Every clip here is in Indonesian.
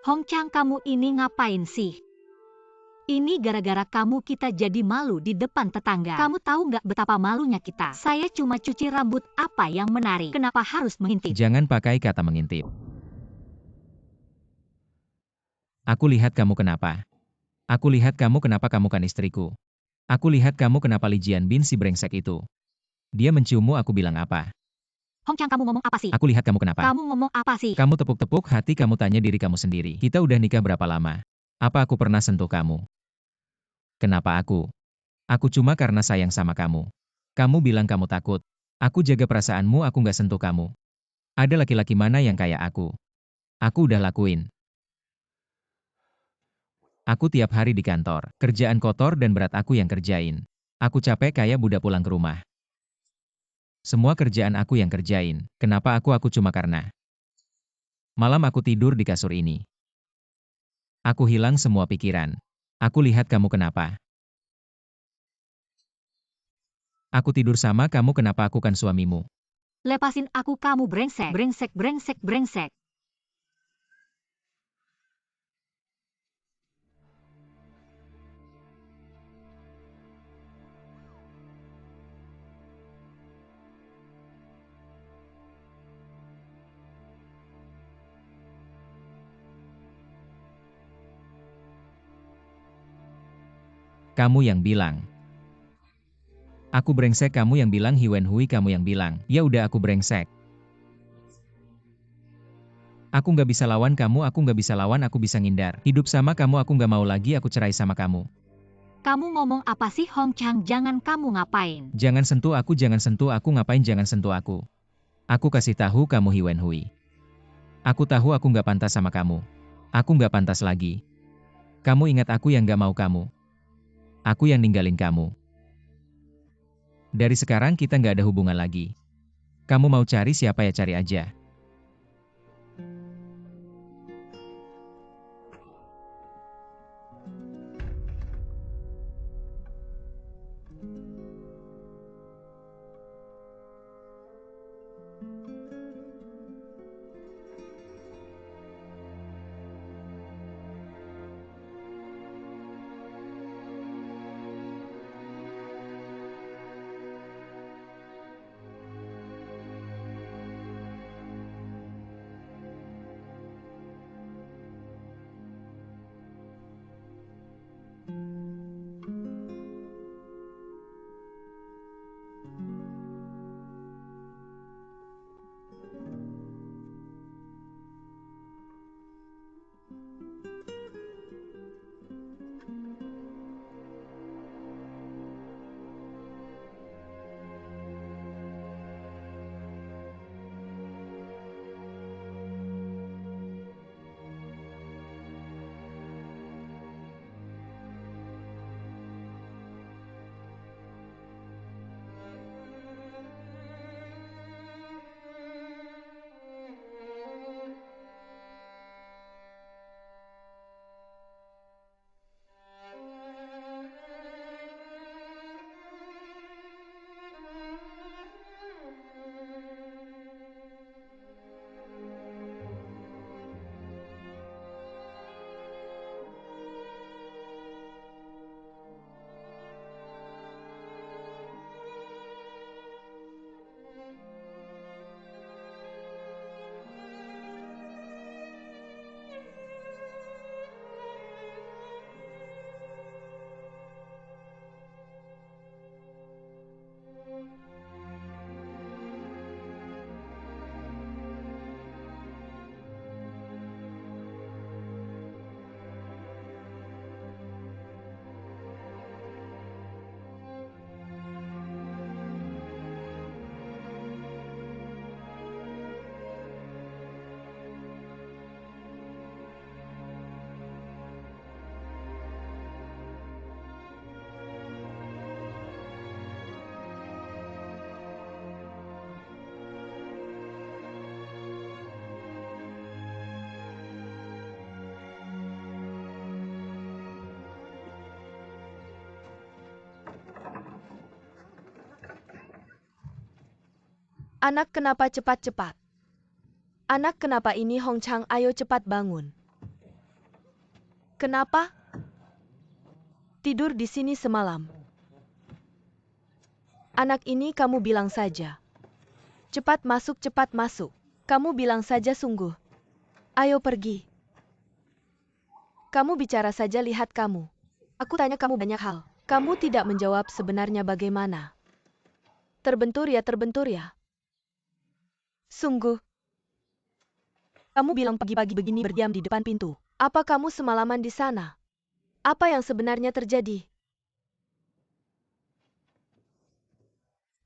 Hong Chang, kamu ini ngapain sih? Ini gara-gara kamu kita jadi malu di depan tetangga. Kamu tahu nggak betapa malunya kita? Saya cuma cuci rambut, apa yang menarik? Kenapa harus mengintip? Jangan pakai kata mengintip. Aku lihat kamu kenapa. Aku lihat kamu kenapa kamu kan istriku. Aku lihat kamu kenapa Li Jianbin si brengsek itu. Dia menciummu, aku bilang apa? Hong Chang, kamu ngomong apa sih? Aku lihat kamu kenapa. Kamu ngomong apa sih? Kamu tepuk-tepuk hati, kamu tanya diri kamu sendiri. Kita udah nikah berapa lama? Apa aku pernah sentuh kamu? Kenapa aku? Aku cuma karena sayang sama kamu. Kamu bilang kamu takut. Aku jaga perasaanmu, aku nggak sentuh kamu. Ada laki-laki mana yang kayak aku? Aku udah lakuin. Aku tiap hari di kantor. Kerjaan kotor dan berat aku yang kerjain. Aku capek kayak budak pulang ke rumah. Semua kerjaan aku yang kerjain. Kenapa aku cuma karena malam aku tidur di kasur ini. Aku hilang semua pikiran. Aku lihat kamu kenapa. Aku tidur sama kamu, kenapa aku kan suamimu. Lepasin aku, kamu brengsek. Brengsek, brengsek, brengsek. Kamu yang bilang. Aku brengsek, kamu yang bilang. Hiwen Hui, kamu yang bilang. Ya udah, aku brengsek. Aku nggak bisa lawan kamu, aku nggak bisa lawan, aku bisa ngindar. Hidup sama kamu, aku nggak mau lagi, aku cerai sama kamu. Kamu ngomong apa sih, Hong Chang? Jangan, kamu ngapain? Jangan sentuh aku, ngapain jangan sentuh aku. Aku kasih tahu kamu, Hiwen Hui. Aku tahu aku nggak pantas sama kamu. Aku nggak pantas lagi. Kamu ingat aku yang nggak mau kamu. Aku yang ninggalin kamu. Dari sekarang kita nggak ada hubungan lagi. Kamu mau cari siapa ya, cari aja. Anak, kenapa cepat-cepat? Anak, kenapa ini, Hong Chang? Ayo cepat bangun. Kenapa? Tidur di sini semalam. Anak ini kamu bilang saja. Cepat masuk, cepat masuk. Kamu bilang saja sungguh. Ayo pergi. Kamu bicara saja, lihat kamu. Aku tanya kamu banyak hal. Kamu tidak menjawab sebenarnya bagaimana. Terbentur ya, terbentur ya. Sungguh. Kamu bilang pagi-pagi begini berdiam di depan pintu. Apa kamu semalaman di sana? Apa yang sebenarnya terjadi?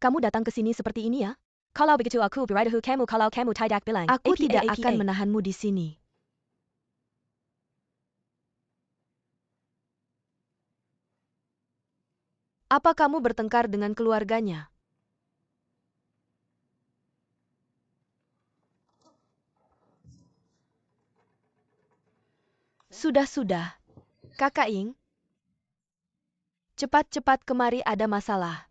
Kamu datang ke sini seperti ini ya? Kalau begitu aku beritahu kamu kalau kamu tidak bilang. Aku tidak akan menahanmu di sini. Apa kamu bertengkar dengan keluarganya? Sudah. Kakak Ing. Cepat-cepat kemari, ada masalah.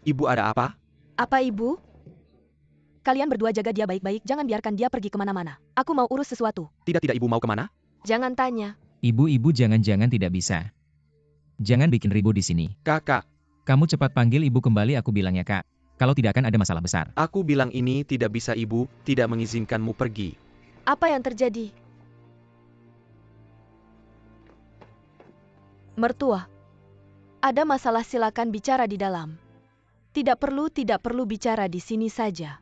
Ibu, ada apa? Apa ibu? Kalian berdua jaga dia baik-baik, jangan biarkan dia pergi kemana-mana. Aku mau urus sesuatu. Tidak, ibu mau kemana? Jangan tanya. Ibu-ibu jangan-jangan tidak bisa. Jangan bikin ribut di sini. Kakak, Kamu cepat panggil ibu kembali, aku bilangnya Kak. Kalau tidak akan ada masalah besar. aku bilang ini tidak bisa, ibu, tidak mengizinkanmu pergi. Apa yang terjadi? Mertua. Ada masalah, silakan bicara di dalam. Tidak perlu bicara di sini saja.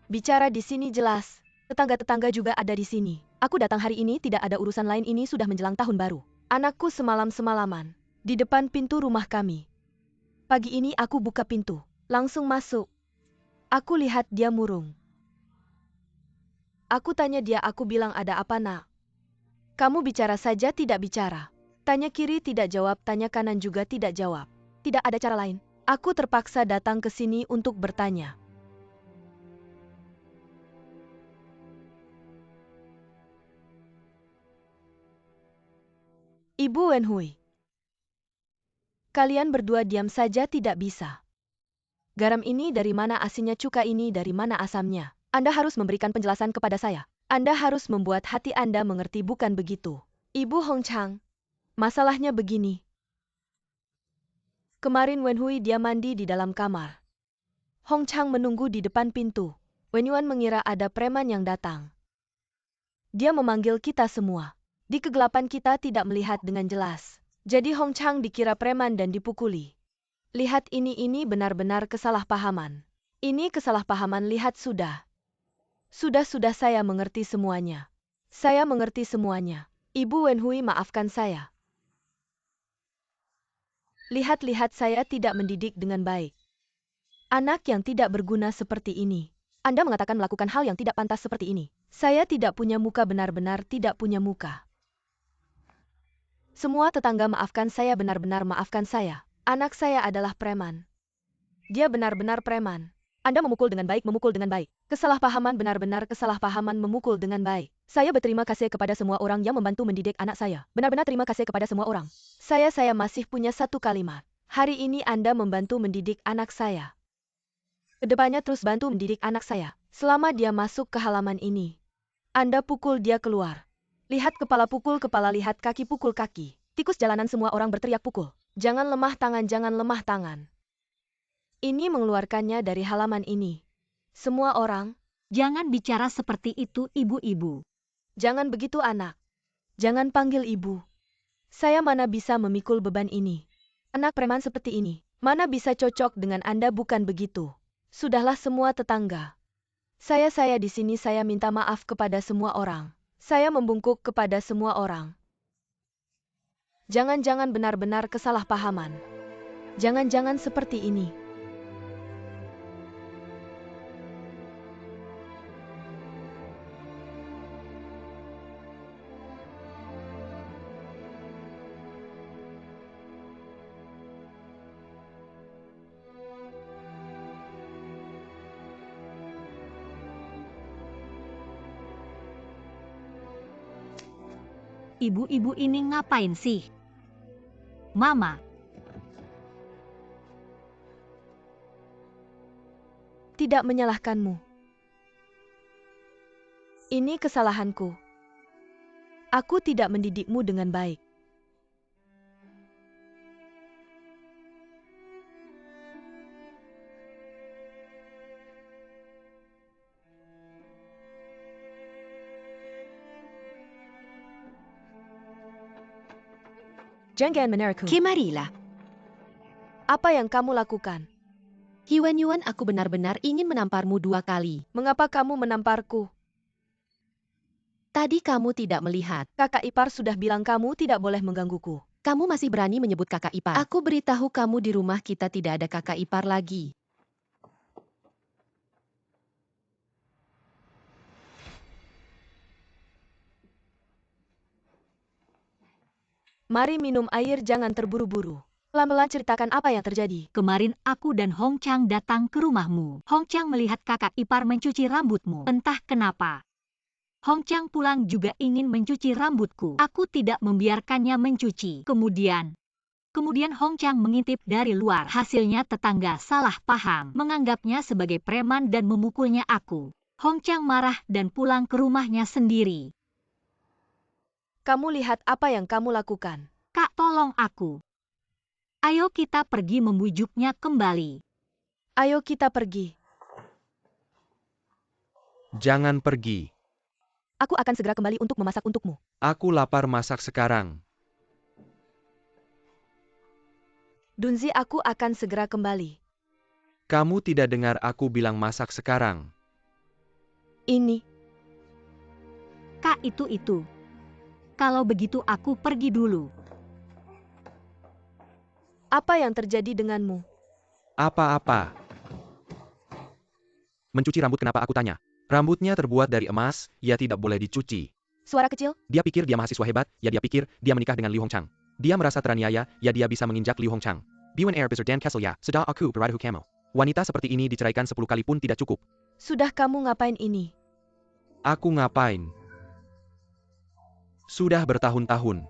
Bicara di sini jelas. Tetangga-tetangga juga ada di sini. Aku datang hari ini tidak ada urusan lain, ini sudah menjelang tahun baru. Anakku semalam-semalaman di depan pintu rumah kami. Pagi ini aku buka pintu, langsung masuk. Aku lihat dia murung. Aku tanya dia, aku bilang ada apa nak? Kamu bicara saja, tidak bicara. Tanya kiri tidak jawab, tanya kanan juga tidak jawab. Tidak ada cara lain. Aku terpaksa datang ke sini untuk bertanya. Ibu Wenhui. Kalian berdua diam saja tidak bisa. Garam ini dari mana asinnya, cuka ini dari mana asamnya? Anda harus memberikan penjelasan kepada saya. Anda harus membuat hati Anda mengerti, bukan begitu? Ibu Hong Chang, masalahnya begini. Kemarin Wenhui dia mandi di dalam kamar. Hong Chang menunggu di depan pintu. Wen Yuan mengira ada preman yang datang. Dia memanggil kita semua. Di kegelapan kita tidak melihat dengan jelas. Jadi Hong Chang dikira preman dan dipukuli. Lihat ini benar-benar kesalahpahaman. Ini kesalahpahaman, lihat sudah. Sudah saya mengerti semuanya. Saya mengerti semuanya. Ibu Wenhui, maafkan saya. Lihat-lihat saya tidak mendidik dengan baik. Anak yang tidak berguna seperti ini. Anda mengatakan melakukan hal yang tidak pantas seperti ini. Saya tidak punya muka, benar-benar tidak punya muka. Semua tetangga maafkan saya, benar-benar maafkan saya. Anak saya adalah preman. Dia benar-benar preman. Anda memukul dengan baik, memukul dengan baik. Kesalahpahaman, benar-benar kesalahpahaman, memukul dengan baik. Saya berterima kasih kepada semua orang yang membantu mendidik anak saya. Benar-benar terima kasih kepada semua orang. Saya masih punya satu kalimat. Hari ini Anda membantu mendidik anak saya. Kedepannya terus bantu mendidik anak saya. Selama dia masuk ke halaman ini, Anda pukul dia keluar. Lihat kepala, pukul kepala, lihat kaki, pukul kaki. Tikus jalanan semua orang berteriak pukul. Jangan lemah tangan, jangan lemah tangan. Ini mengeluarkannya dari halaman ini. Semua orang, Jangan bicara seperti itu, ibu-ibu. jangan begitu anak. Jangan panggil ibu. Saya mana bisa memikul beban ini. Anak preman seperti ini, mana bisa cocok dengan Anda, bukan begitu? Sudahlah semua tetangga. Saya di sini, saya minta maaf kepada semua orang. Saya membungkuk kepada semua orang. Jangan-jangan benar-benar kesalahpahaman. Jangan-jangan seperti ini. Ibu-ibu ini ngapain sih? Mama, Tidak menyalahkanmu. Ini kesalahanku. Aku tidak mendidikmu dengan baik. Jangan meneriku. Kemarilah. Apa yang kamu lakukan? Hiwan Yuan, aku benar-benar ingin menamparmu 2 kali. Mengapa kamu menamparku? Tadi kamu tidak melihat. Kakak ipar sudah bilang kamu tidak boleh menggangguku. Kamu masih berani menyebut kakak ipar. Aku beritahu kamu di rumah kita tidak ada kakak ipar lagi. Mari minum air, jangan terburu-buru. Pelan-pelan ceritakan apa yang terjadi. Kemarin aku dan Hong Chang datang ke rumahmu. Hong Chang melihat kakak ipar mencuci rambutmu. Entah kenapa. Hong Chang pulang juga ingin mencuci rambutku. Aku tidak membiarkannya mencuci. Kemudian Hong Chang mengintip dari luar. Hasilnya tetangga salah paham, menganggapnya sebagai preman dan memukulnya aku. Hong Chang marah dan pulang ke rumahnya sendiri. Kamu lihat apa yang kamu lakukan. Kak, tolong aku. Ayo kita pergi membujuknya kembali. Ayo kita pergi. Jangan pergi. Aku akan segera kembali untuk memasak untukmu. Aku lapar, masak sekarang. Dunzi, aku akan segera kembali. Kamu tidak dengar aku bilang masak sekarang. Ini. Kak, itu. Kalau begitu aku pergi dulu. Apa yang terjadi denganmu? Apa-apa? Mencuci rambut, kenapa aku tanya? Rambutnya terbuat dari emas, ya tidak boleh dicuci. Suara kecil? Dia pikir dia mahasiswa hebat, ya dia pikir dia menikah dengan Li Hongchang. Dia merasa teraniaya, ya dia bisa menginjak Li Hongchang. Biwan Air Bizar Dan Kessel ya, sedang aku beradu kamu. Wanita seperti ini diceraikan 10 kali pun tidak cukup. Sudah, kamu ngapain ini? Aku ngapain? Sudah bertahun-tahun.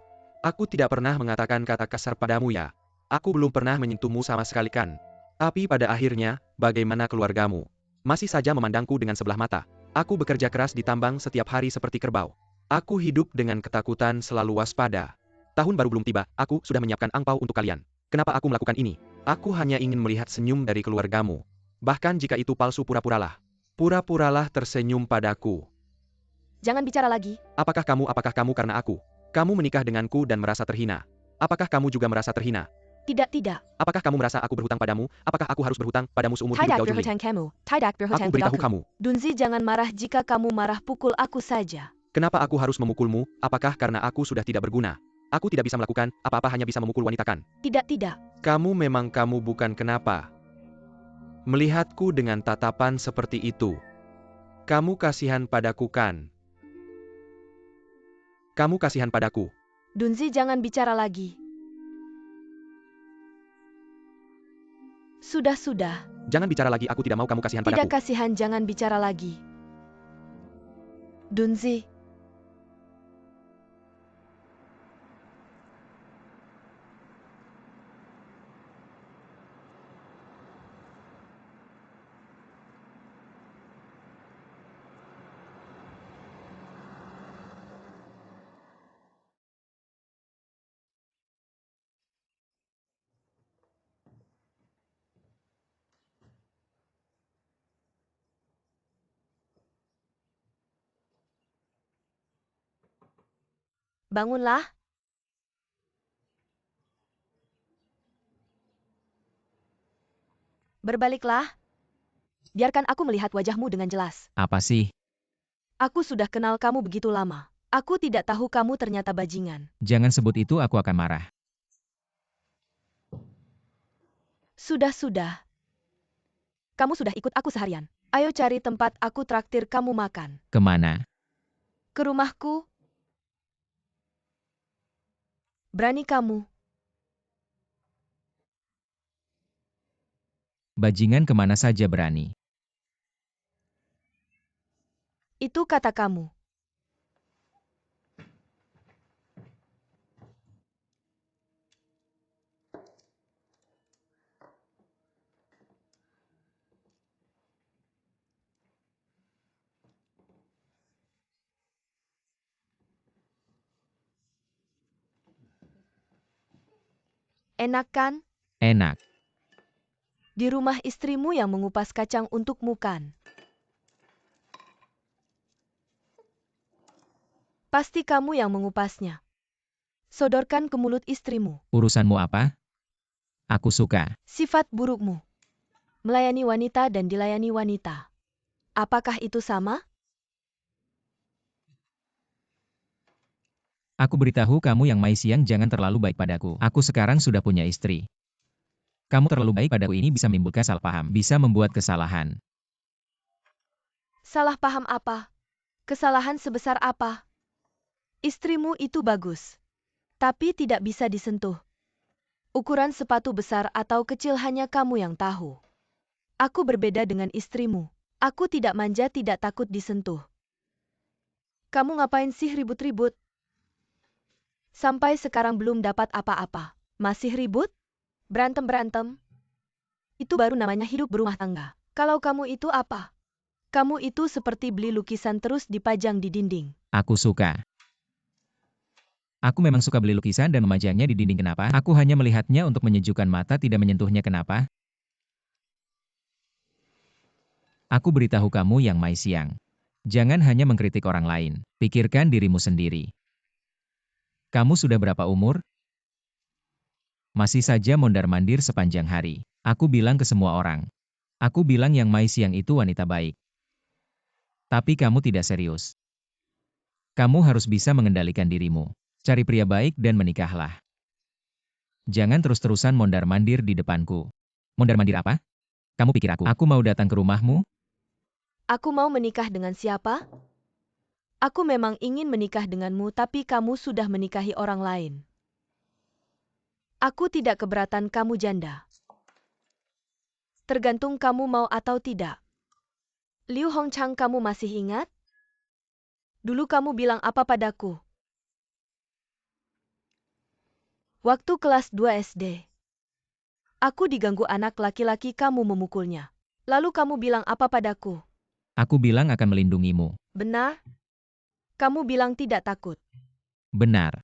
Aku tidak pernah mengatakan kata kasar padamu ya. Aku belum pernah menyentuhmu sama sekali kan. Tapi pada akhirnya, bagaimana keluargamu? Masih saja memandangku dengan sebelah mata. Aku bekerja keras di tambang setiap hari seperti kerbau. Aku hidup dengan ketakutan, selalu waspada. Tahun baru belum tiba, aku sudah menyiapkan angpau untuk kalian. Kenapa aku melakukan ini? Aku hanya ingin melihat senyum dari keluargamu. Bahkan jika itu palsu, pura-puralah. Pura-puralah tersenyum padaku. Jangan bicara lagi. Apakah kamu karena aku? Kamu menikah denganku dan merasa terhina. Apakah kamu juga merasa terhina? Tidak. Apakah kamu merasa aku berhutang padamu? Apakah aku harus berhutang padamu seumur hidup Tidak Gao Junli? berhutang kamu. Tidak berhutang Aku beritahu padaku. kamu. Dunzi, jangan marah. Jika kamu marah, pukul aku saja. Kenapa aku harus memukulmu? Apakah karena aku sudah tidak berguna? Aku tidak bisa melakukan apa-apa, hanya bisa memukul wanita kan? Tidak. Kamu bukan kenapa. Melihatku dengan tatapan seperti itu. Kamu kasihan padaku kan? Kamu kasihan padaku. Dunzi, jangan bicara lagi. Sudah. Jangan bicara lagi, aku tidak mau kamu kasihan Tidak padaku. kasihan, jangan bicara lagi. Dunzi. Bangunlah. Berbaliklah. Biarkan aku melihat wajahmu dengan jelas. Apa sih? Aku sudah kenal kamu begitu lama. Aku tidak tahu kamu ternyata bajingan. Jangan sebut itu, aku akan marah. Sudah. Kamu sudah ikut aku seharian. Ayo cari tempat aku traktir kamu makan. Kemana? Ke rumahku. Berani kamu. Bajingan kemana saja berani. Itu kata kamu. Enak kan? Enak. Di rumah istrimu yang mengupas kacang untukmu kan? Pasti kamu yang mengupasnya. Sodorkan ke mulut istrimu. Urusanmu apa? Aku suka. Sifat burukmu. Melayani wanita dan dilayani wanita. Apakah itu sama? Aku beritahu kamu yang Mai Siang jangan terlalu baik padaku. Aku sekarang sudah punya istri. Kamu terlalu baik padaku ini bisa menimbulkan salah paham, bisa membuat kesalahan. Salah paham apa? Kesalahan sebesar apa? Istrimu itu bagus. Tapi tidak bisa disentuh. Ukuran sepatu besar atau kecil hanya kamu yang tahu. Aku berbeda dengan istrimu. Aku tidak manja, tidak takut disentuh. Kamu ngapain sih ribut-ribut? Sampai sekarang belum dapat apa-apa. Masih ribut? Berantem-berantem? Itu baru namanya hidup berumah tangga. Kalau kamu itu apa? Kamu itu seperti beli lukisan terus dipajang di dinding. Aku suka. Aku memang suka beli lukisan dan memajangnya di dinding. Kenapa? Aku hanya melihatnya untuk menyejukkan mata, tidak menyentuhnya. Kenapa? Aku beritahu kamu yang Mai Siang. Jangan hanya mengkritik orang lain. Pikirkan dirimu sendiri. Kamu sudah berapa umur? Masih saja mondar-mandir sepanjang hari. Aku bilang ke semua orang. Aku bilang yang Mai Siang itu wanita baik. Tapi kamu tidak serius. Kamu harus bisa mengendalikan dirimu. Cari pria baik dan menikahlah. Jangan terus-terusan mondar-mandir di depanku. Mondar-mandir apa? Kamu pikir aku mau datang ke rumahmu? Aku mau menikah dengan siapa? Aku memang ingin menikah denganmu, tapi kamu sudah menikahi orang lain. Aku tidak keberatan kamu janda. Tergantung kamu mau atau tidak. Liu Hongchang, kamu masih ingat? Dulu kamu bilang apa padaku? Waktu kelas 2 SD. Aku diganggu anak laki-laki, kamu memukulnya. Lalu kamu bilang apa padaku? Aku bilang akan melindungimu. Benar? Kamu bilang tidak takut. Benar.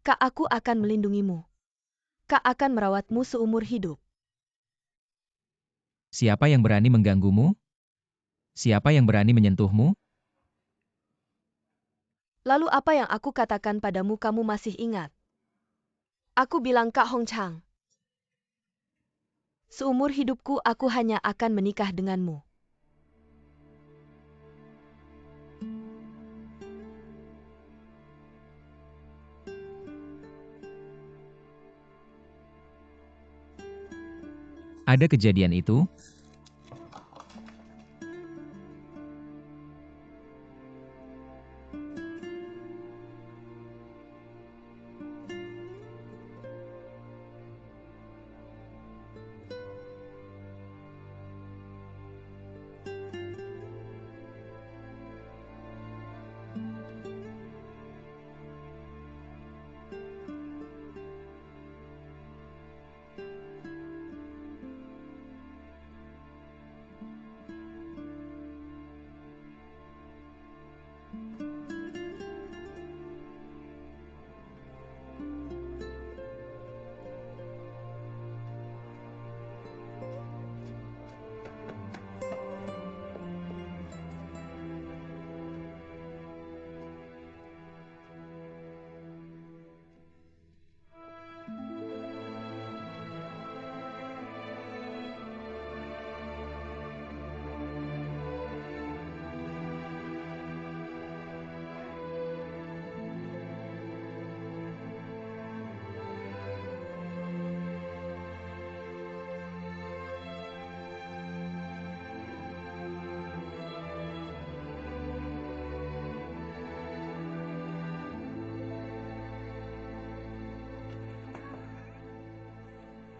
Kak, aku akan melindungimu. Kak akan merawatmu seumur hidup. Siapa yang berani mengganggumu? Siapa yang berani menyentuhmu? Lalu apa yang aku katakan padamu kamu masih ingat? Aku bilang, Kak Hongchang, seumur hidupku aku hanya akan menikah denganmu. Ada kejadian itu?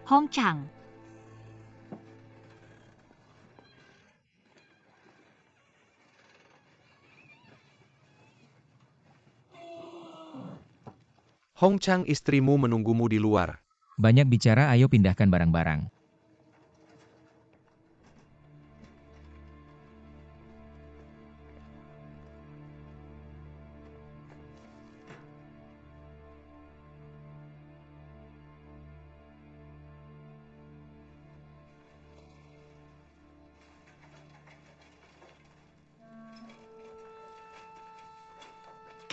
Hong Chang. Hongchang, istrimu menunggumu di luar. Banyak bicara, ayo pindahkan barang-barang.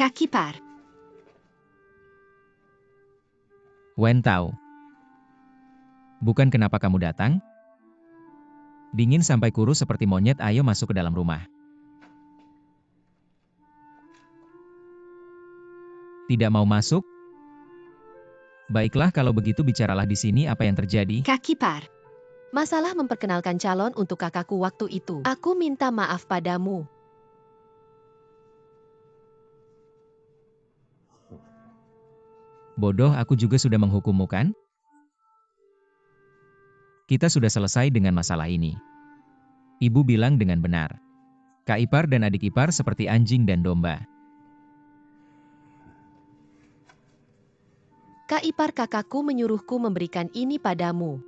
Kak Ipar. Wen Tao. Bukan kenapa kamu datang? Dingin sampai kurus seperti monyet, ayo masuk ke dalam rumah. Tidak mau masuk? Baiklah kalau begitu bicaralah di sini apa yang terjadi. Kak Ipar. Masalah memperkenalkan calon untuk kakakku waktu itu. Aku minta maaf padamu. Bodoh, aku juga sudah menghukummu kan? Kita sudah selesai dengan masalah ini. Ibu bilang dengan benar. Kak ipar dan adik ipar seperti anjing dan domba. Kak Ipar, kakakku menyuruhku memberikan ini padamu.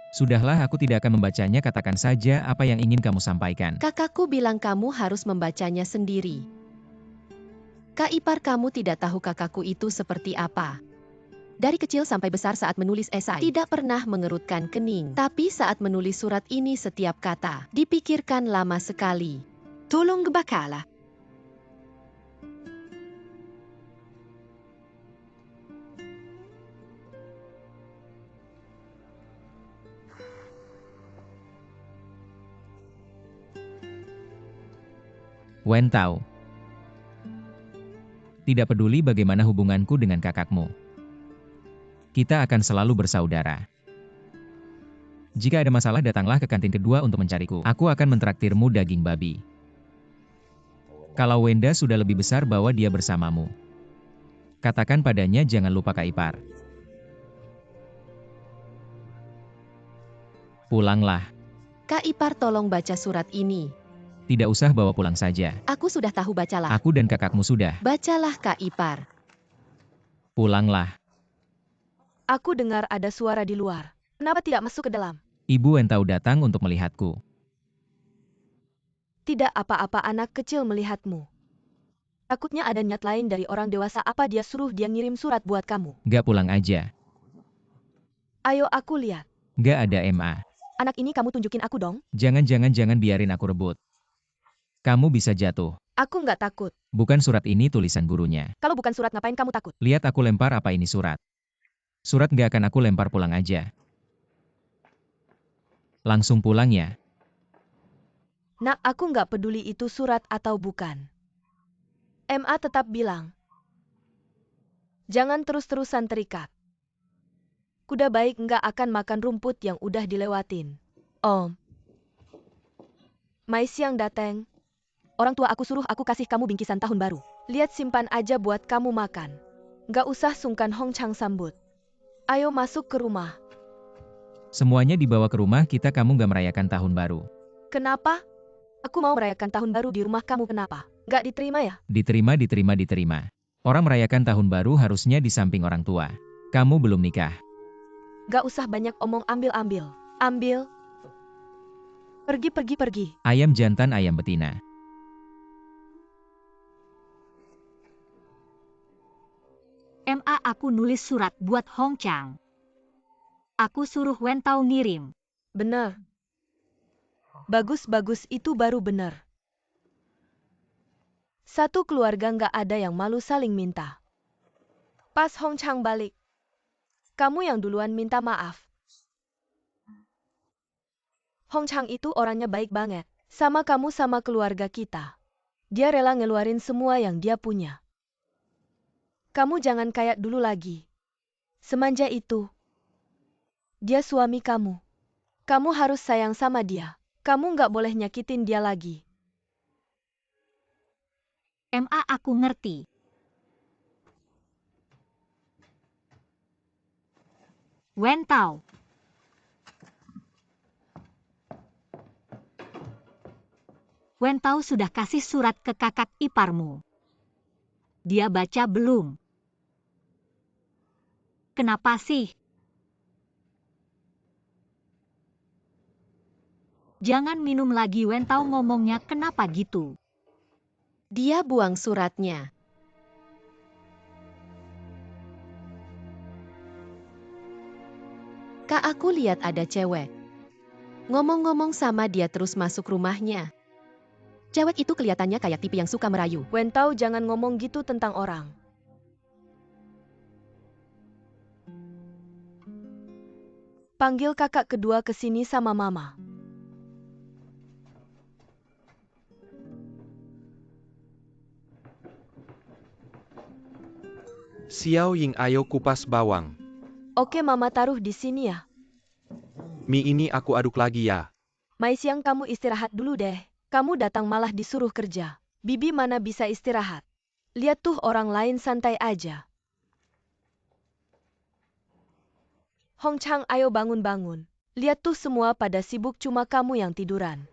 Sudahlah, aku tidak akan membacanya, katakan saja apa yang ingin kamu sampaikan. Kakakku bilang kamu harus membacanya sendiri. Kak Ipar, kamu tidak tahu kakakku itu seperti apa. Dari kecil sampai besar saat menulis esai, tidak pernah mengerutkan kening. Tapi saat menulis surat ini setiap kata, dipikirkan lama sekali. Tolong bakala. Wen Tao. Tidak peduli bagaimana hubunganku dengan kakakmu. Kita akan selalu bersaudara. Jika ada masalah, datanglah ke kantin kedua untuk mencariku. Aku akan mentraktirmu daging babi. Kalau Wenda sudah lebih besar, bawa dia bersamamu. Katakan padanya jangan lupa Kak Ipar. Pulanglah. Kak Ipar, tolong baca surat ini. Tidak usah bawa pulang saja. Aku sudah tahu, bacalah. Aku dan kakakmu sudah. Bacalah, Kak Ipar. Pulanglah. Aku dengar ada suara di luar. Kenapa tidak masuk ke dalam? Ibu Wen Tao datang untuk melihatku. Tidak apa-apa, anak kecil melihatmu. Takutnya ada niat lain dari orang dewasa. Apa dia suruh dia ngirim surat buat kamu? Gak, pulang aja. Ayo aku lihat. Gak ada MA. Anak ini kamu tunjukin aku dong. Jangan biarin aku rebut. Kamu bisa jatuh. Aku nggak takut. Bukan surat ini tulisan gurunya. Kalau bukan surat, ngapain kamu takut? Lihat aku lempar, apa ini surat? Surat gak akan aku lempar, pulang aja. Langsung pulang ya. Nak, aku nggak peduli itu surat atau bukan. MA tetap bilang, jangan terus-terusan terikat. Kuda baik nggak akan makan rumput yang udah dilewatin. Om. Mai siang dateng. Orang tua aku suruh aku kasih kamu bingkisan tahun baru. Lihat, simpan aja buat kamu makan. Nggak usah sungkan Hong Chang sambut. Ayo masuk ke rumah. Semuanya dibawa ke rumah kita, kamu gak merayakan tahun baru. Kenapa? Aku mau merayakan tahun baru di rumah kamu, kenapa? Nggak diterima ya? Diterima. Orang merayakan tahun baru harusnya di samping orang tua. Kamu belum nikah. Nggak usah banyak omong, ambil. Ambil. Pergi. Ayam jantan, ayam betina. MA, aku nulis surat buat Hong Chang. Aku suruh Wen Tao ngirim. Bener. Bagus, itu baru bener. Satu keluarga nggak ada yang malu saling minta. Pas Hong Chang balik, kamu yang duluan minta maaf. Hong Chang itu orangnya baik banget. Sama kamu, sama keluarga kita. Dia rela ngeluarin semua yang dia punya. Kamu jangan kayak dulu lagi. Semanja itu, dia suami kamu. Kamu harus sayang sama dia. Kamu nggak boleh nyakitin dia lagi. MA, aku ngerti. Wen Tao. Wen Tao sudah kasih surat ke kakak iparmu. Dia baca belum? Kenapa sih? Jangan minum lagi, Wen Tao ngomongnya kenapa gitu? Dia buang suratnya. Kak, aku lihat ada cewek. Ngomong-ngomong sama dia terus masuk rumahnya. Cewek itu kelihatannya kayak tipe yang suka merayu. Wen Tao, jangan ngomong gitu tentang orang. Panggil kakak kedua ke sini sama mama. Xiao Ying, ayo kupas bawang. Oke mama, taruh di sini ya. Mie ini aku aduk lagi ya. Mai Siang, kamu istirahat dulu deh. Kamu datang malah disuruh kerja. Bibi mana bisa istirahat. Lihat tuh orang lain santai aja. Hong Chang, ayo bangun-bangun. Lihat tuh semua pada sibuk, cuma kamu yang tiduran.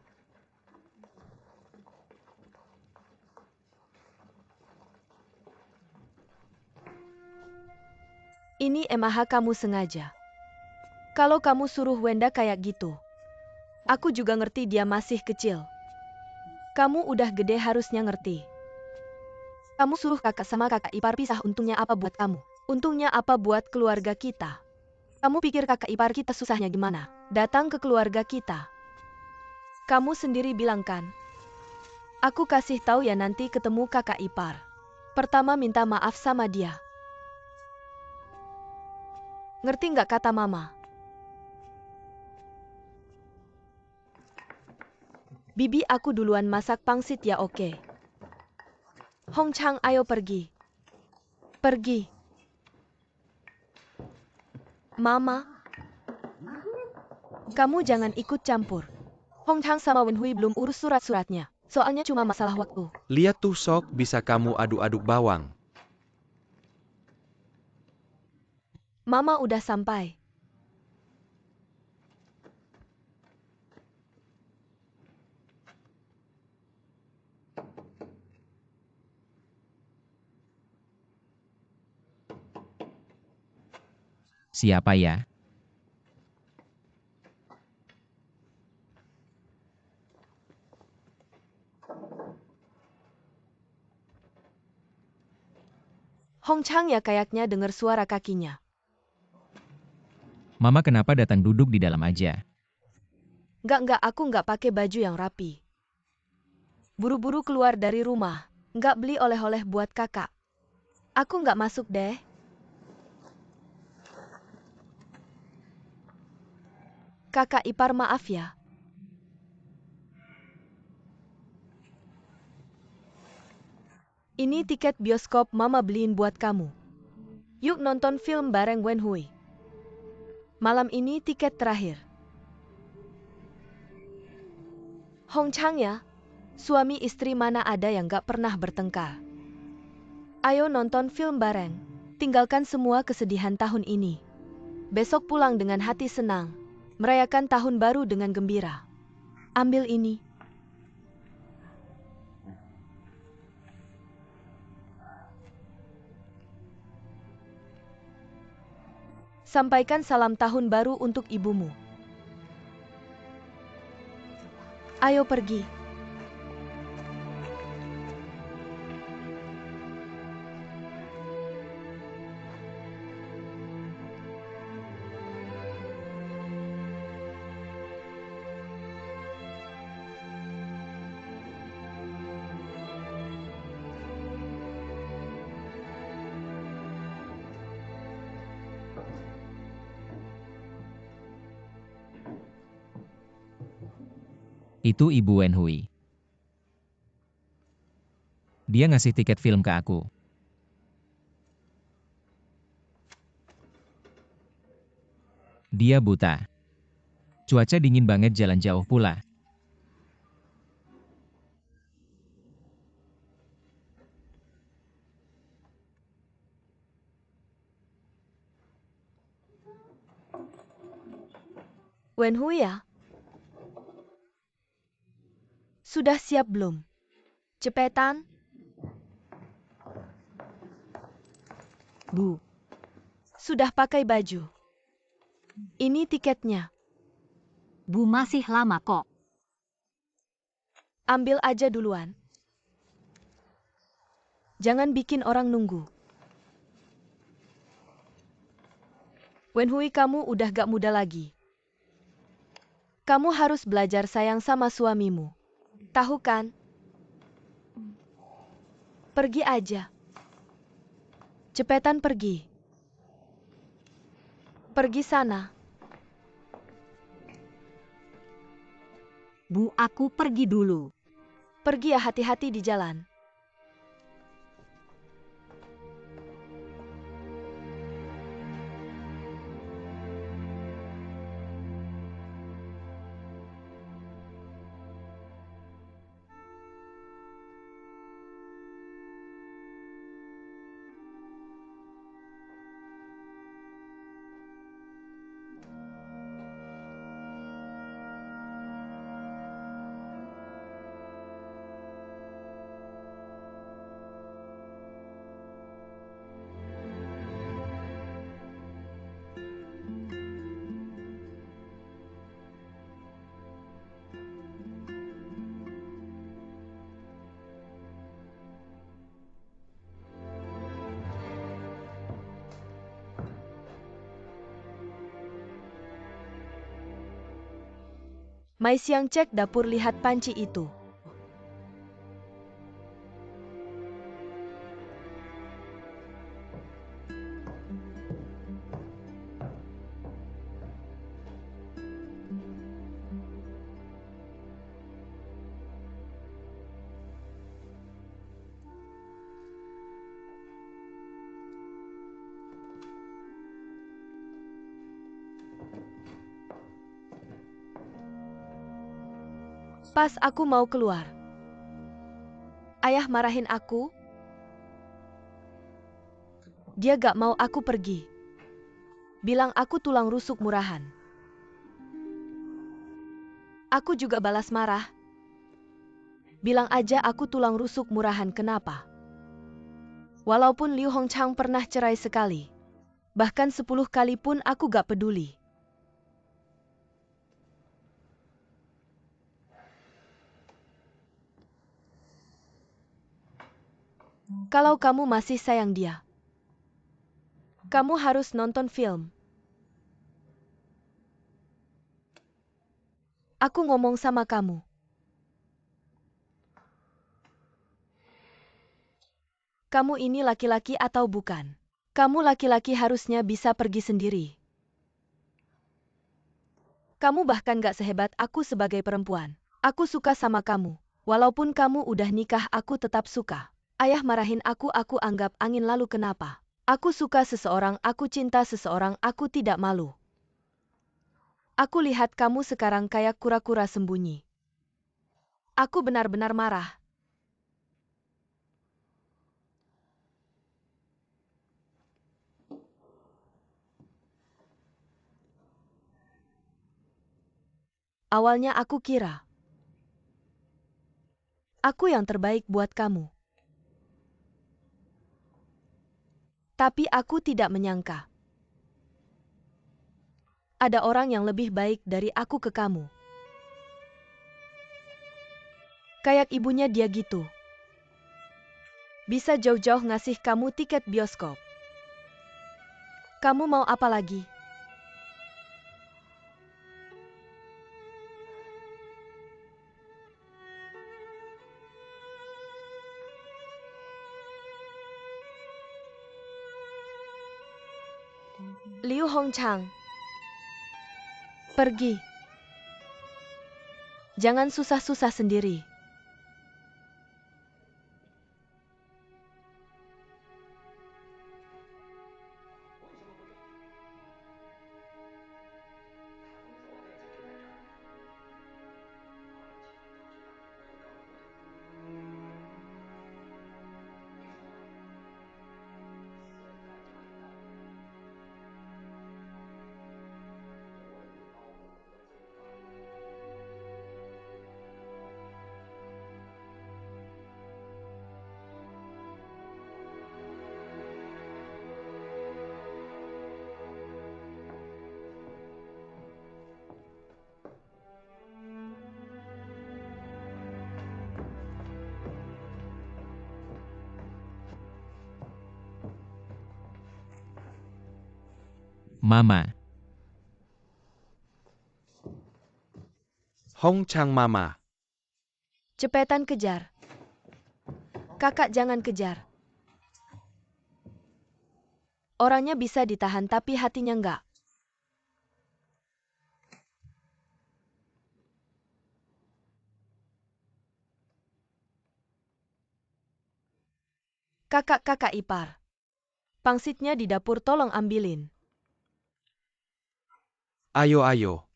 Ini emah kamu sengaja. Kalau kamu suruh Wenda kayak gitu. Aku juga ngerti dia masih kecil. Kamu udah gede harusnya ngerti. Kamu suruh kakak sama kakak ipar pisah, untungnya apa buat kamu? Untungnya apa buat keluarga kita? Kamu pikir kakak ipar kita susahnya gimana? Datang ke keluarga kita. Kamu sendiri bilang kan? Aku kasih tahu ya nanti ketemu kakak ipar. Pertama minta maaf sama dia. Ngerti nggak kata mama? Bibi, aku duluan masak pangsit ya, oke? Hong Chang, ayo pergi. Pergi. Mama. Kamu jangan ikut campur. Hong Chang sama Wen Hui belum urus surat-suratnya. Soalnya cuma masalah waktu. Lihat tuh Sok, bisa kamu aduk-aduk bawang. Mama udah sampai. Siapa ya? Hong Chang ya, kayaknya dengar suara kakinya. Mama kenapa datang duduk di dalam aja? Nggak, aku nggak pakai baju yang rapi. Buru-buru keluar dari rumah, nggak beli oleh-oleh buat kakak. Aku nggak masuk deh. Kakak ipar, maaf ya. Ini tiket bioskop mama beliin buat kamu. Yuk nonton film bareng Wen Hui. Malam ini tiket terakhir. Hong Chang ya, suami istri mana ada yang gak pernah bertengkar. Ayo nonton film bareng, tinggalkan semua kesedihan tahun ini. Besok pulang dengan hati senang, merayakan tahun baru dengan gembira. Ambil ini. Sampaikan salam tahun baru untuk ibumu. Ayo pergi. Itu Ibu Wen Hui. Dia ngasih tiket film ke aku. Dia buta. Cuaca dingin banget, jalan jauh pula. Wen Hui ya? Sudah siap belum? Cepetan. Bu, Sudah pakai baju. Ini tiketnya. Bu masih lama kok. Ambil aja duluan. Jangan bikin orang nunggu. Wenhui, kamu udah gak muda lagi. Kamu harus belajar sayang sama suamimu. Tahu kan? Pergi aja. Cepetan pergi. Pergi sana. Bu, aku pergi dulu. Pergi ya, hati-hati di jalan. Mai Xiang cek dapur, lihat panci itu. Pas aku mau keluar, ayah marahin aku. Dia gak mau aku pergi. Bilang aku tulang rusuk murahan. Aku juga balas marah. Bilang aja aku tulang rusuk murahan, kenapa? Walaupun Liu Hongchang pernah cerai sekali, bahkan 10 kali pun aku gak peduli. Kalau kamu masih sayang dia, kamu harus nonton film. Aku ngomong sama kamu. Kamu ini laki-laki atau bukan? Kamu laki-laki harusnya bisa pergi sendiri. Kamu bahkan gak sehebat aku sebagai perempuan. Aku suka sama kamu. Walaupun kamu udah nikah, aku tetap suka. Ayah marahin aku anggap angin, lalu kenapa? Aku suka seseorang, aku cinta seseorang, aku tidak malu. Aku lihat kamu sekarang kayak kura-kura sembunyi. Aku benar-benar marah. Awalnya aku kira aku yang terbaik buat kamu. Tapi aku tidak menyangka ada orang yang lebih baik dari aku ke kamu. Kayak ibunya dia gitu. Bisa jauh-jauh ngasih kamu tiket bioskop. Kamu mau apa lagi? Liu Hongchang, pergi. Jangan susah-susah sendiri. Mama. Hong Chang Mama. Cepetan kejar. Kakak jangan kejar. Orangnya bisa ditahan tapi hatinya enggak. Kakak-kakak ipar. Pangsitnya di dapur tolong ambilin. Ayo ayo.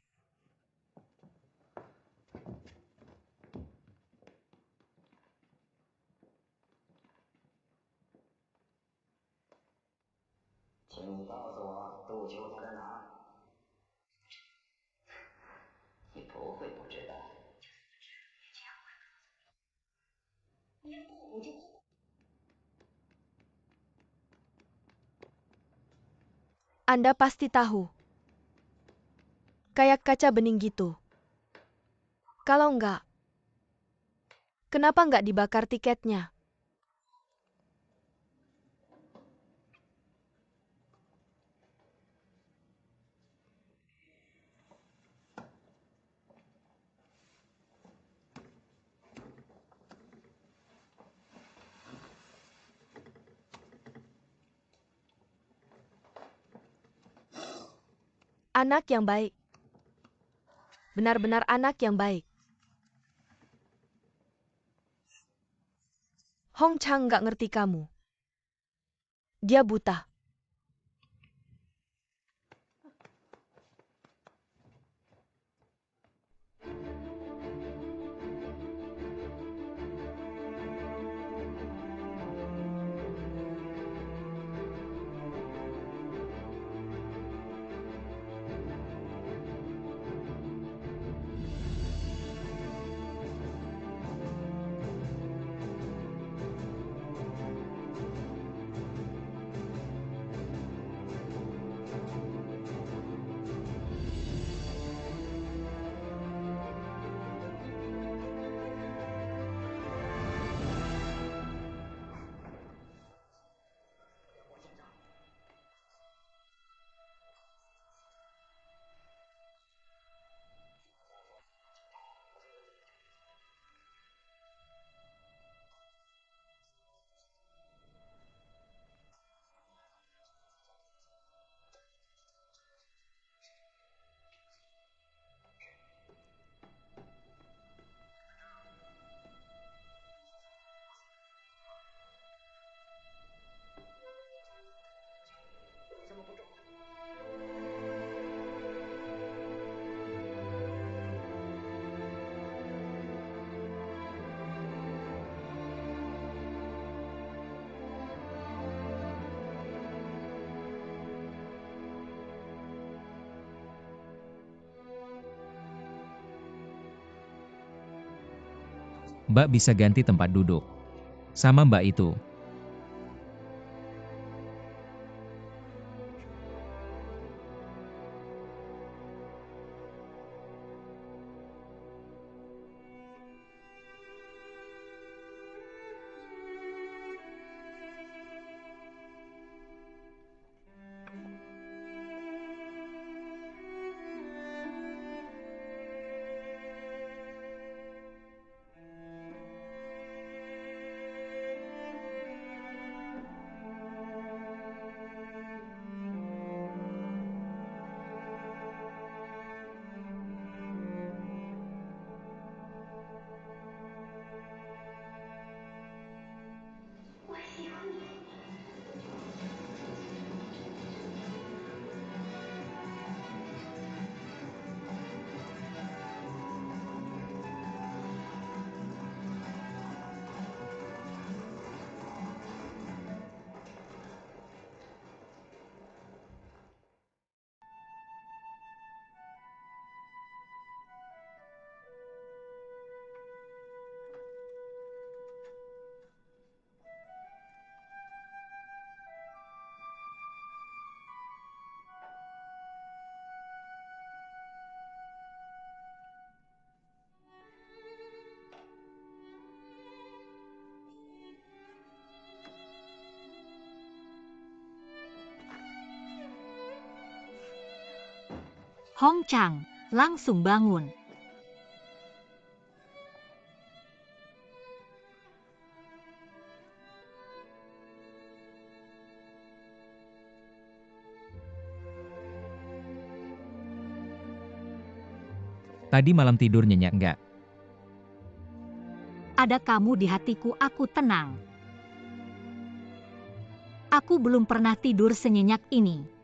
Anda pasti tahu. Kayak kaca bening gitu. Kalau enggak, kenapa enggak dibakar tiketnya? Anak yang baik. Benar-benar anak yang baik. Hong Chang nggak ngerti kamu. Dia buta. Mbak bisa ganti tempat duduk. Sama Mbak itu. Hong Chang langsung bangun. Tadi malam tidur nyenyak nggak? Ada kamu di hatiku, aku tenang. Aku belum pernah tidur senyenyak ini.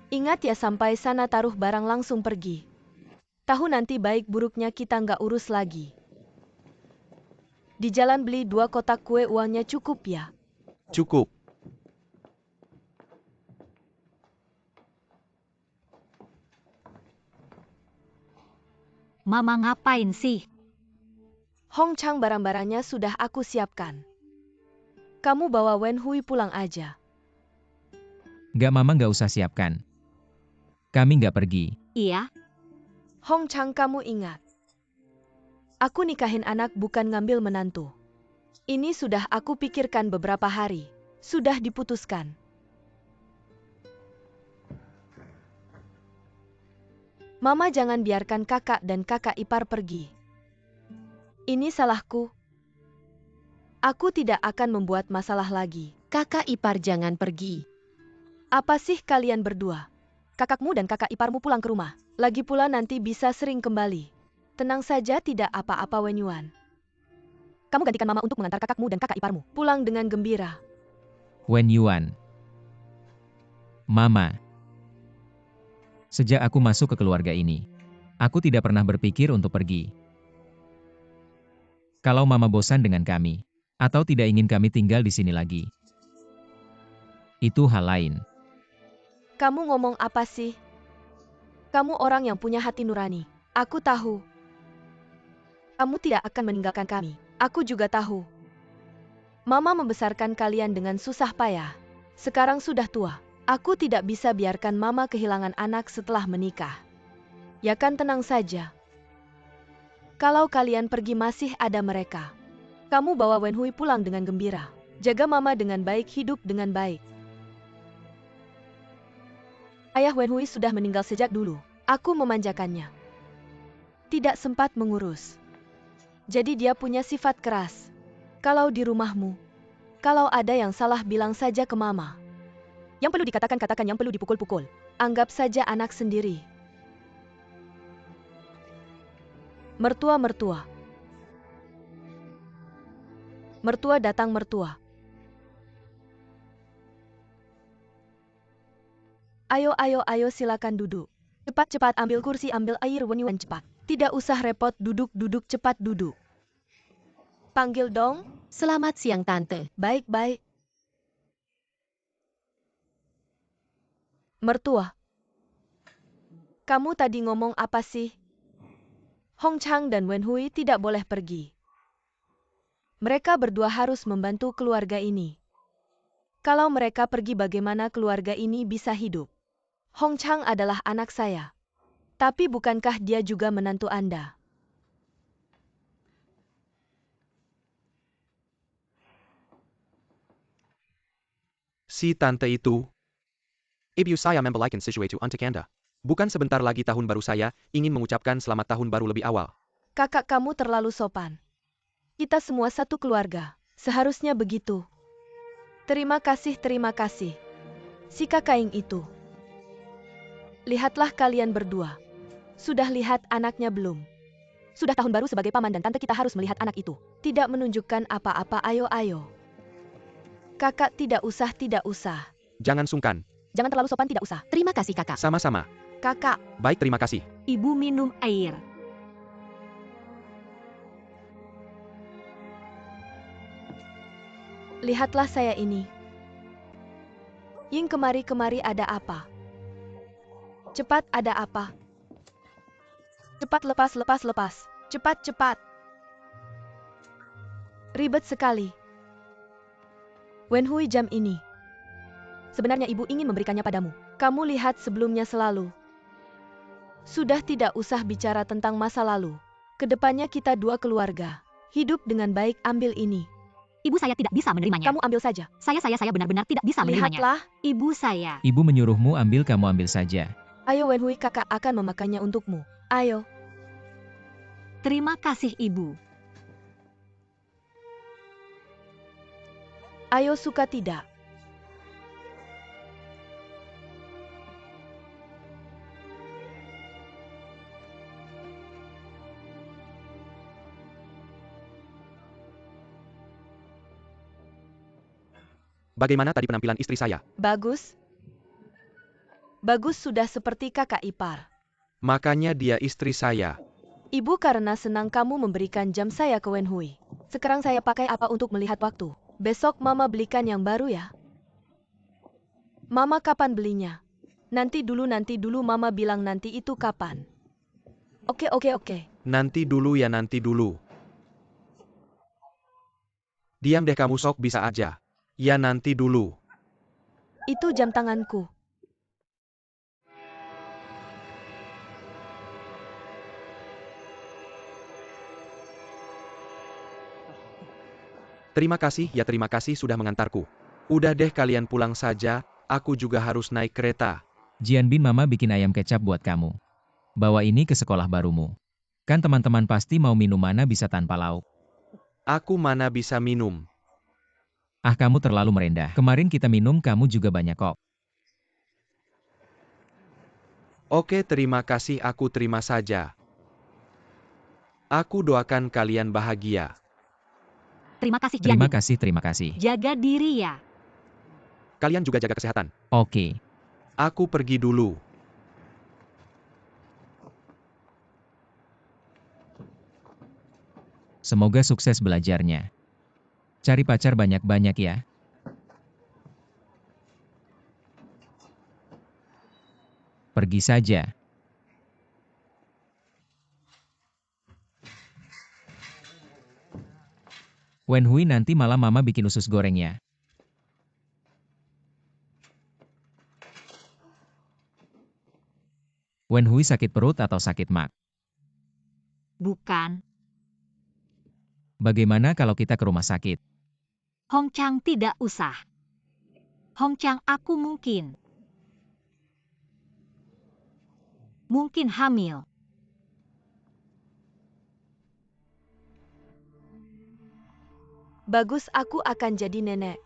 Ingat ya, sampai sana taruh barang langsung pergi. Tahu nanti baik buruknya kita nggak urus lagi. Di jalan beli 2 kotak kue, uangnya cukup ya? Cukup. Mama ngapain sih? Hong Chang, barang-barangnya sudah aku siapkan. Kamu bawa Wen Hui pulang aja. Nggak, Mama nggak usah siapkan. Kami nggak pergi. Iya, Hong Chang, kamu ingat. Aku nikahin anak, bukan ngambil menantu. Ini sudah aku pikirkan beberapa hari. Sudah diputuskan. Mama jangan biarkan kakak dan kakak ipar pergi. Ini salahku. Aku tidak akan membuat masalah lagi. Kakak ipar jangan pergi. Apa sih kalian berdua? Kakakmu dan kakak iparmu pulang ke rumah. Lagi pula nanti bisa sering kembali. Tenang saja, tidak apa-apa Wen Yuan. Kamu gantikan mama untuk mengantar kakakmu dan kakak iparmu pulang dengan gembira. Wen Yuan. Mama. Sejak aku masuk ke keluarga ini, aku tidak pernah berpikir untuk pergi. Kalau Mama bosan dengan kami, atau tidak ingin kami tinggal di sini lagi, itu hal lain. Kamu ngomong apa sih? Kamu orang yang punya hati nurani. Aku tahu. Kamu tidak akan meninggalkan kami. Aku juga tahu. Mama membesarkan kalian dengan susah payah. Sekarang sudah tua. Aku tidak bisa biarkan Mama kehilangan anak setelah menikah. Ya kan, tenang saja. Kalau kalian pergi masih ada mereka. Kamu bawa Wen Hui pulang dengan gembira. Jaga Mama dengan baik, hidup dengan baik. Ayah Wen Hui sudah meninggal sejak dulu. Aku memanjakannya. Tidak sempat mengurus. Jadi dia punya sifat keras. Kalau di rumahmu, kalau ada yang salah bilang saja ke Mama. Yang perlu dikatakan, katakan, yang perlu dipukul-pukul. Anggap saja anak sendiri. Mertua-mertua. Mertua datang, mertua. Ayo, ayo, ayo, silakan duduk. Cepat-cepat ambil kursi, ambil air, Wen Yuan, cepat. Tidak usah repot, duduk-duduk, cepat duduk. Panggil dong. Selamat siang, Tante. Baik-baik. Mertua. Kamu tadi ngomong apa sih? Hong Chang dan Wen Hui tidak boleh pergi. Mereka berdua harus membantu keluarga ini. Kalau mereka pergi, bagaimana keluarga ini bisa hidup? Hong Chang adalah anak saya. Tapi bukankah dia juga menantu Anda? Si tante itu. Ibu saya membalikan sesuatu untuk Anda. Bukan sebentar lagi tahun baru, saya ingin mengucapkan selamat tahun baru lebih awal. Kakak kamu terlalu sopan. Kita semua satu keluarga. Seharusnya begitu. Terima kasih, terima kasih. Si kakak itu. Lihatlah kalian berdua. Sudah lihat anaknya belum? Sudah tahun baru, sebagai paman dan tante kita harus melihat anak itu. Tidak menunjukkan apa-apa, ayo-ayo. Kakak tidak usah, tidak usah. Jangan sungkan. Jangan terlalu sopan, tidak usah. Terima kasih, Kakak. Sama-sama. Kakak, Baik, terima kasih. Ibu minum air. lihatlah saya ini. Ying, kemari-kemari, ada apa? Cepat, ada apa? Cepat, lepas. Cepat. Ribet sekali. Wenhui, jam ini. Sebenarnya ibu ingin memberikannya padamu. Kamu lihat sebelumnya selalu. Sudah tidak usah bicara tentang masa lalu. Kedepannya kita dua keluarga. Hidup dengan baik, ambil ini. Ibu, saya tidak bisa menerimanya. Kamu ambil saja. Saya benar-benar tidak bisa menerimanya. Lihatlah. Ibu saya. Ibu menyuruhmu ambil, kamu ambil saja. Ayo Wenhui, kakak akan memakannya untukmu. Ayo. Terima kasih, Ibu. Ayo, suka tidak? Bagaimana tadi penampilan istri saya? Bagus. Bagus, sudah seperti kakak ipar. Makanya dia istri saya. Ibu karena senang kamu memberikan jam saya ke Wenhui. Sekarang saya pakai apa untuk melihat waktu? Besok mama belikan yang baru ya. Mama kapan belinya? Nanti dulu mama bilang nanti itu kapan? Oke. Nanti dulu ya, nanti dulu. Diam deh kamu, sok bisa aja. Ya nanti dulu. Itu jam tanganku. Terima kasih sudah mengantarku. Udah deh kalian pulang saja, aku juga harus naik kereta. Jianbin, mama bikin ayam kecap buat kamu. Bawa ini ke sekolah barumu. Kan teman-teman pasti mau minum, mana bisa tanpa lauk. Aku mana bisa minum. Ah, kamu terlalu merendah. Kemarin kita minum, kamu juga banyak kok. Oke, terima kasih, aku terima saja. Aku doakan kalian bahagia. Terima kasih, Jianbin. Terima kasih. Jaga diri ya. Kalian juga jaga kesehatan. Oke. Aku pergi dulu. Semoga sukses belajarnya. Cari pacar banyak-banyak ya. Pergi saja. Wenhui, nanti malam mama bikin usus goreng ya. Wenhui sakit perut atau sakit mak? Bukan. Bagaimana kalau kita ke rumah sakit? Hongchang tidak usah. Hongchang, aku mungkin hamil. Bagus, aku akan jadi nenek.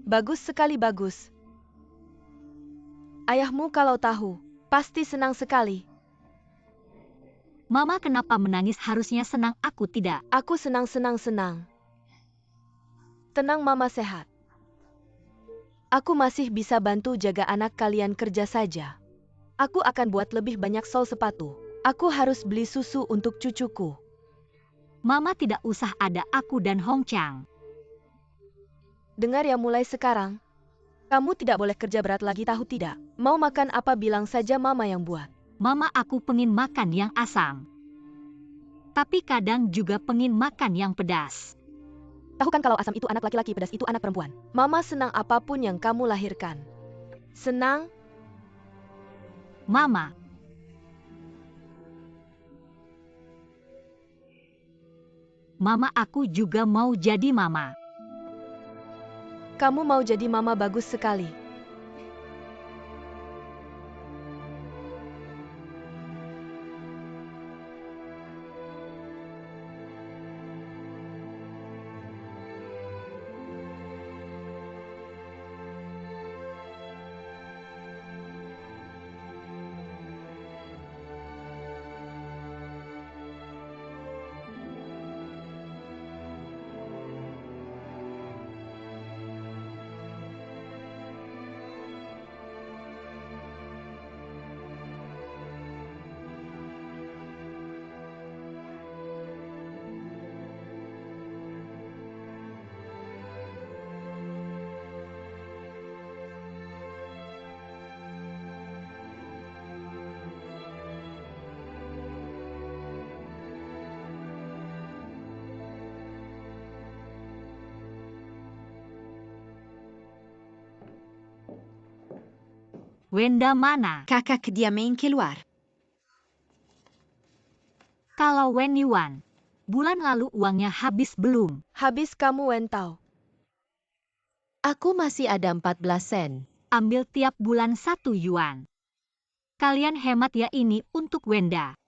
Bagus sekali, bagus. Ayahmu kalau tahu, pasti senang sekali. Mama kenapa menangis? Harusnya senang, aku tidak. Aku senang. Tenang, mama sehat. Aku masih bisa bantu jaga anak, kalian kerja saja. Aku akan buat lebih banyak sol sepatu. Aku harus beli susu untuk cucuku. Mama tidak usah, ada aku dan Hongchang. Dengar ya, mulai sekarang. Kamu tidak boleh kerja berat lagi, tahu tidak? Mau makan apa bilang saja mama yang buat. Mama, aku pengen makan yang asam. Tapi kadang juga pengen makan yang pedas. Tahu kan kalau asam itu anak laki-laki, pedas itu anak perempuan. Mama senang apapun yang kamu lahirkan. Senang? Mama. Mama, aku juga mau jadi mama. Kamu mau jadi mama, bagus sekali. Wenda mana? Kakak dia main keluar. Kalau Wen Yuan, bulan lalu uangnya habis belum? Habis kamu Wen Tao. Aku masih ada 14 sen. Ambil tiap bulan 1 yuan. Kalian hemat ya, ini untuk Wenda.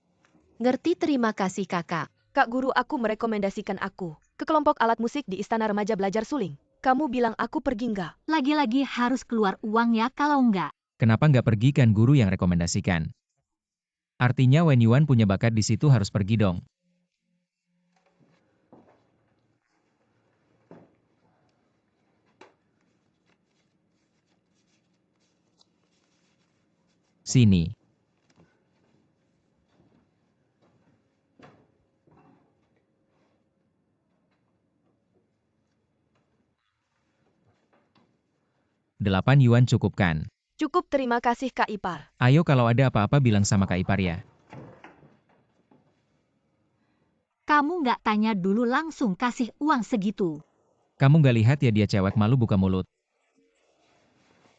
Ngerti, terima kasih kakak. Kak guru aku merekomendasikan aku ke kelompok alat musik di Istana Remaja belajar suling. Kamu bilang aku pergi nggak? Lagi-lagi harus keluar uang ya, kalau enggak. Kenapa nggak pergi, kan guru yang rekomendasikan? Artinya Wen Yuan punya bakat di situ, harus pergi dong. Sini. Rp8 cukup kan? Cukup, terima kasih Kak Ipar. Ayo kalau ada apa-apa bilang sama Kak Ipar ya. Kamu nggak tanya dulu langsung kasih uang segitu. Kamu nggak lihat ya dia cewek malu buka mulut.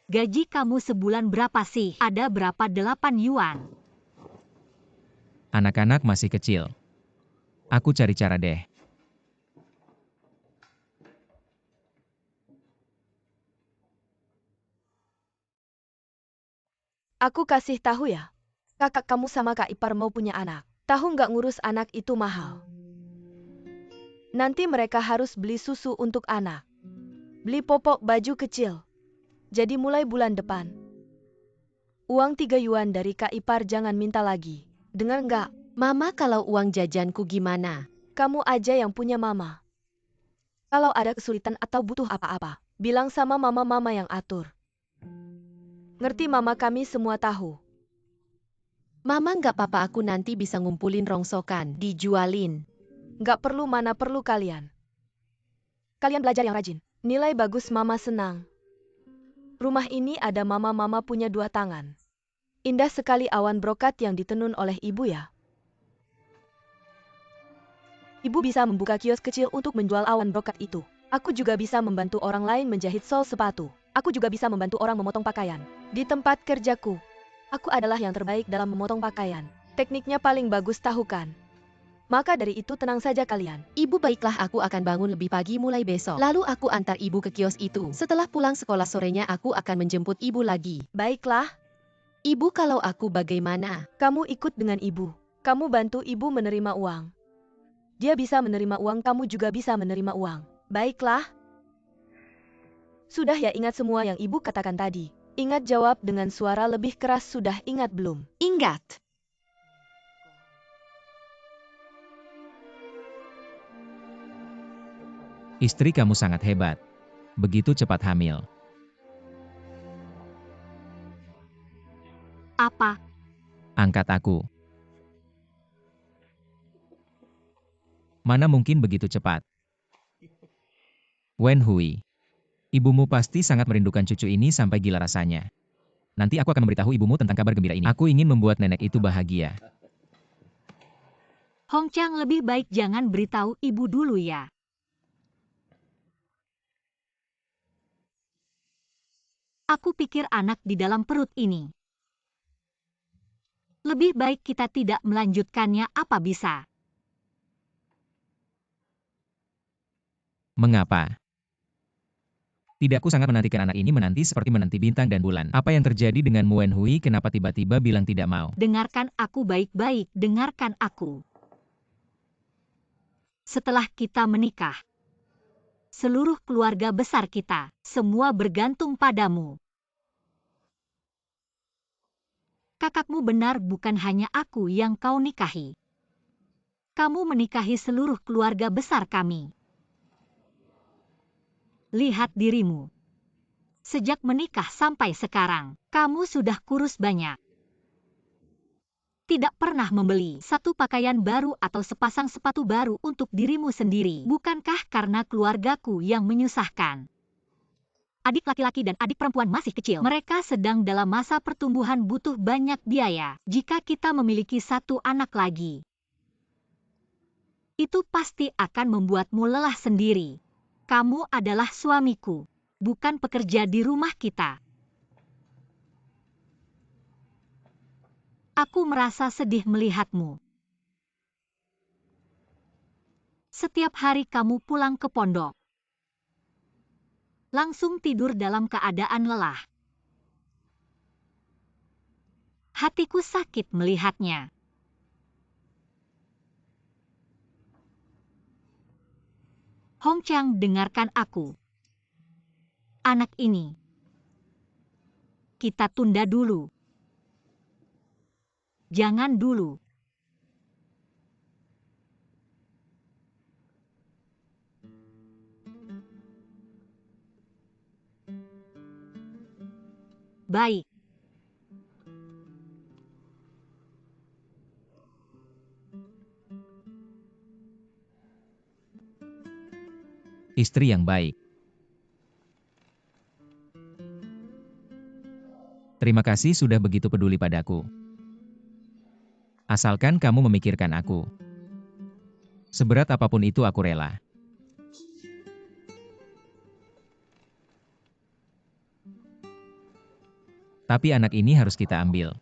Gaji kamu sebulan berapa sih? Ada berapa 8 yuan? Anak-anak masih kecil. Aku cari cara deh. Aku kasih tahu ya. Kakak kamu sama Kak Ipar mau punya anak. Tahu nggak, ngurus anak itu mahal. Nanti mereka harus beli susu untuk anak. Beli popok baju kecil. Jadi mulai bulan depan, uang 3 yuan dari Kak Ipar jangan minta lagi. Dengar nggak? Mama, kalau uang jajanku gimana? Kamu aja yang punya mama. Kalau ada kesulitan atau butuh apa-apa, bilang sama mama yang atur. Ngerti mama, kami semua tahu. Mama nggak apa-apa, aku nanti bisa ngumpulin rongsokan, dijualin. Nggak perlu, mana perlu kalian. Kalian belajar yang rajin. Nilai bagus, mama senang. Rumah ini ada mama punya 2 tangan. Indah sekali awan brokat yang ditenun oleh ibu ya. Ibu bisa membuka kios kecil untuk menjual awan brokat itu. Aku juga bisa membantu orang lain menjahit sol sepatu. Aku juga bisa membantu orang memotong pakaian. Di tempat kerjaku, aku adalah yang terbaik dalam memotong pakaian. Tekniknya paling bagus, tahu kan? Maka dari itu tenang saja kalian. Ibu, baiklah, aku akan bangun lebih pagi mulai besok. Lalu aku antar ibu ke kios itu. Setelah pulang sekolah sorenya aku akan menjemput ibu lagi. Baiklah. Ibu, kalau aku bagaimana? Kamu ikut dengan ibu. Kamu bantu ibu menerima uang. Dia bisa menerima uang, kamu juga bisa menerima uang. Baiklah. Sudah ya, ingat semua yang ibu katakan tadi. Ingat, jawab dengan suara lebih keras. Sudah ingat belum? Ingat. Istri kamu sangat hebat. Begitu cepat hamil. Apa? Angkat aku. Mana mungkin begitu cepat? Wen Hui. Ibumu pasti sangat merindukan cucu ini sampai gila rasanya. Nanti aku akan memberitahu ibumu tentang kabar gembira ini. Aku ingin membuat nenek itu bahagia. Hong Chang, lebih baik jangan beritahu ibu dulu ya. Aku pikir anak di dalam perut ini. Lebih baik kita tidak melanjutkannya, apa bisa? Mengapa? Tidak, aku sangat menantikan anak ini, menanti seperti menanti bintang dan bulan. Apa yang terjadi dengan Wen Hui? Kenapa tiba-tiba bilang tidak mau? Dengarkan aku baik-baik, dengarkan aku. Setelah kita menikah, seluruh keluarga besar kita, semua bergantung padamu. Kakakmu benar, bukan hanya aku yang kau nikahi. Kamu menikahi seluruh keluarga besar kami. Lihat dirimu. Sejak menikah sampai sekarang, kamu sudah kurus banyak. Tidak pernah membeli satu pakaian baru atau sepasang sepatu baru untuk dirimu sendiri. Bukankah karena keluargaku yang menyusahkan? Adik laki-laki dan adik perempuan masih kecil. Mereka sedang dalam masa pertumbuhan, butuh banyak biaya. Jika kita memiliki satu anak lagi, itu pasti akan membuatmu lelah sendiri. Kamu adalah suamiku, bukan pekerja di rumah kita. Aku merasa sedih melihatmu. Setiap hari kamu pulang ke pondok, langsung tidur dalam keadaan lelah. Hatiku sakit melihatnya. Hong Chang, dengarkan aku. Anak ini, kita tunda dulu. Jangan dulu. Baik. Istri yang baik. Terima kasih sudah begitu peduli padaku. Asalkan kamu memikirkan aku. Seberat apapun itu aku rela. Tapi anak ini harus kita ambil.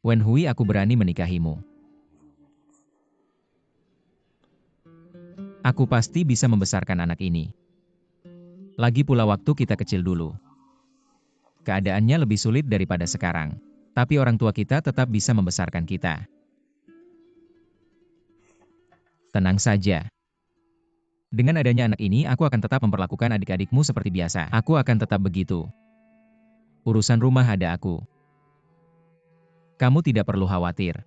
Wen Hui, aku berani menikahimu. Aku pasti bisa membesarkan anak ini. Lagi pula waktu kita kecil dulu. Keadaannya lebih sulit daripada sekarang. Tapi orang tua kita tetap bisa membesarkan kita. Tenang saja. Dengan adanya anak ini, aku akan tetap memperlakukan adik-adikmu seperti biasa. Aku akan tetap begitu. Urusan rumah ada aku. Kamu tidak perlu khawatir.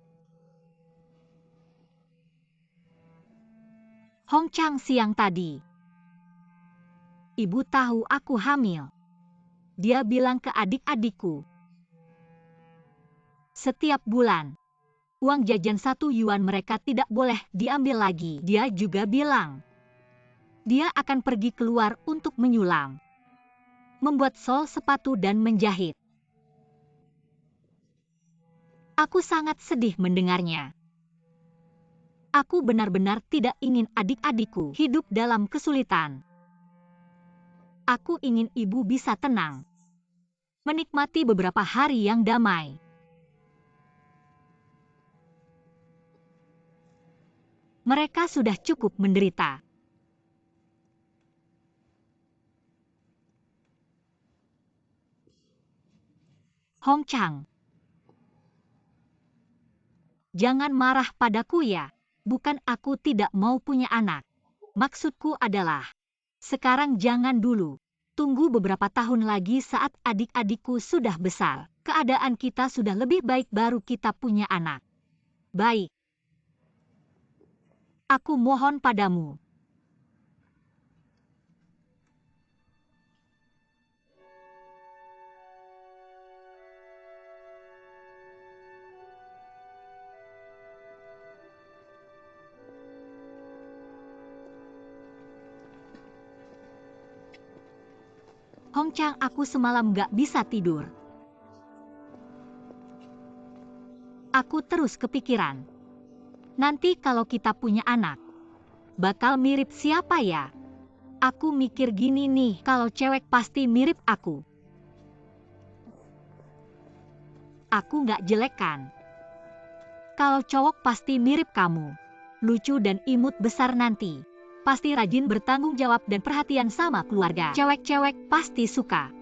Hong Chang, siang tadi, ibu tahu aku hamil. Dia bilang ke adik-adikku, setiap bulan, uang jajan 1 yuan mereka tidak boleh diambil lagi. Dia juga bilang, dia akan pergi keluar untuk menyulam, membuat sol sepatu dan menjahit. Aku sangat sedih mendengarnya. Aku benar-benar tidak ingin adik-adikku hidup dalam kesulitan. Aku ingin ibu bisa tenang, menikmati beberapa hari yang damai. Mereka sudah cukup menderita. Hong Chang, jangan marah padaku ya. Bukan aku tidak mau punya anak. Maksudku adalah, sekarang jangan dulu. Tunggu beberapa tahun lagi saat adik-adikku sudah besar. Keadaan kita sudah lebih baik baru kita punya anak. Baik. Aku mohon padamu. Hong Chang, aku semalam gak bisa tidur. Aku terus kepikiran. Nanti kalau kita punya anak, bakal mirip siapa ya? Aku mikir gini nih, kalau cewek pasti mirip aku. Aku gak jelek kan? Kalau cowok pasti mirip kamu. Lucu dan imut besar nanti. Pasti rajin bertanggung jawab dan perhatian sama keluarga. Cewek-cewek pasti suka.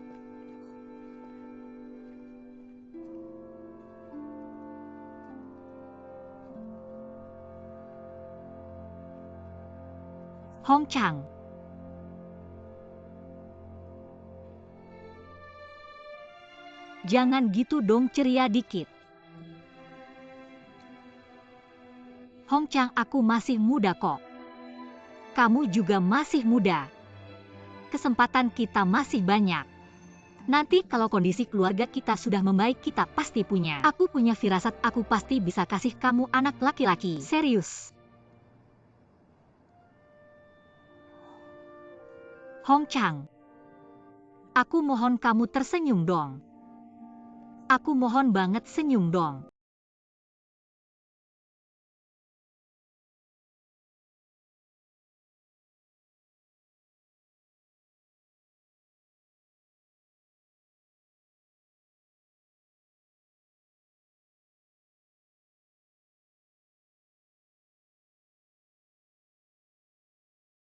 Hong Chang, jangan gitu dong, ceria dikit. Hong Chang, aku masih muda kok. Kamu juga masih muda. Kesempatan kita masih banyak. Nanti kalau kondisi keluarga kita sudah membaik, kita pasti punya. Aku punya firasat, aku pasti bisa kasih kamu anak laki-laki. Serius. Hong Chang, aku mohon kamu tersenyum dong. Aku mohon banget, senyum dong.